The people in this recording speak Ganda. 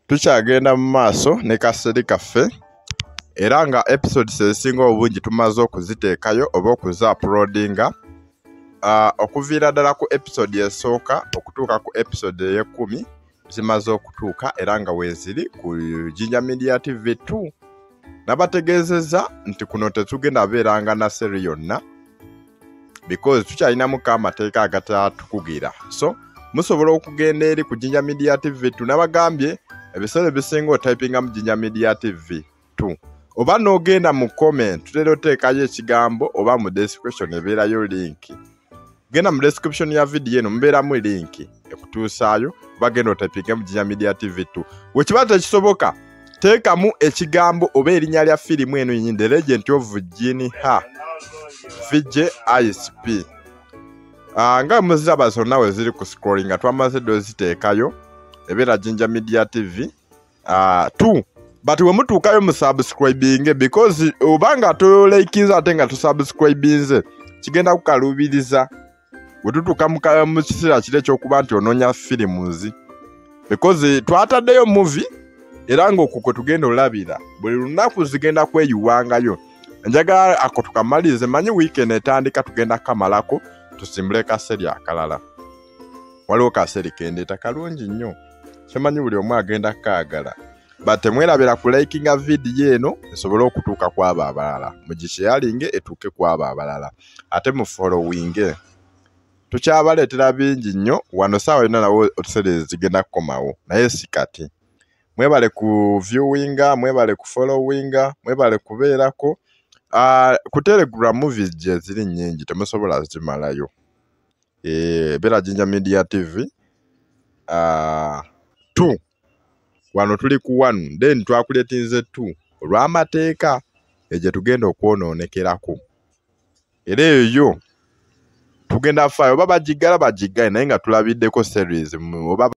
tukyagenda mu maaso ne kaseri kaffe era nga episodes ezisinga obungi tumaze okuziteekayo oba okuza-uploadinga okuviira ddala ku episode esooka okutuuka ku episode eye10 zimaze okutuuka era nga weeziri ku Jinja Media TV 2 nabategeezezza nti kuno tetugenda beeranga na seri yonna because tukyalinamuko amateeka agatatukugira, so musobola okugenda eri ku Jinja Media TV 2 nabagambye ebiseera ebisinga otypinga mu Jinja Media TV 2 oba n'ogenda mu comment tutera oteekayo ekigambo oba mu description ebeerayo link. Genda mu description ya video eno mubeeramu link ekutuusaayo bagenda otypinga mu Jinja Media TV 2. Wekiba tekisoboka teekamu ekigambo oba erinnya lya firimu eno yennyini, The Legend of Jinha VJ ISP. Nga muziraba zonna we ziri ku scrolling nga twamaze doziteekayo ebeera Jinja Media TV 2. But we mutuukayo mu subscribing because obanga tulekinza ate nga tusubscribinze kigenda kukaluubiriza wetutuuka mu kiseera kiri ekyokuba nti onoonya firimuzi because twataddeyo movie era ng'okwo kwe tugenda olabira buli lunaku zigenda kweyuwangayo. Njagala ako tukamalirize, manyi weekend etandika tugenda kamalako tusimbule kaseri akalala. Waliwo kaseri kendeeta kalungi nnyo kyemanyi buli omu agenda kaagala. But mwerabira ku likinga video eno esobole okutuuka ku abo abalala, mugisharinge etuuke ku abo abalala, ate mu following. Tukyabaleetera bingi nnyo wano saawa yonna nawo otuseerezi zigenda kukomawo naye si kati. Mwebale ku viewinga, mwebale ku followinga, mwebale kubeerako. Ku Telegram video ziri nnyingi temusobola zimalayo. Beera Jinja Media TV 2 wano tuli ku 1 then twakuleetinze 2 olw'amateeka egye tugenda okwonoonekerako era eyo tugenda faayo oba bagigala naye nga tulabiddeko series oba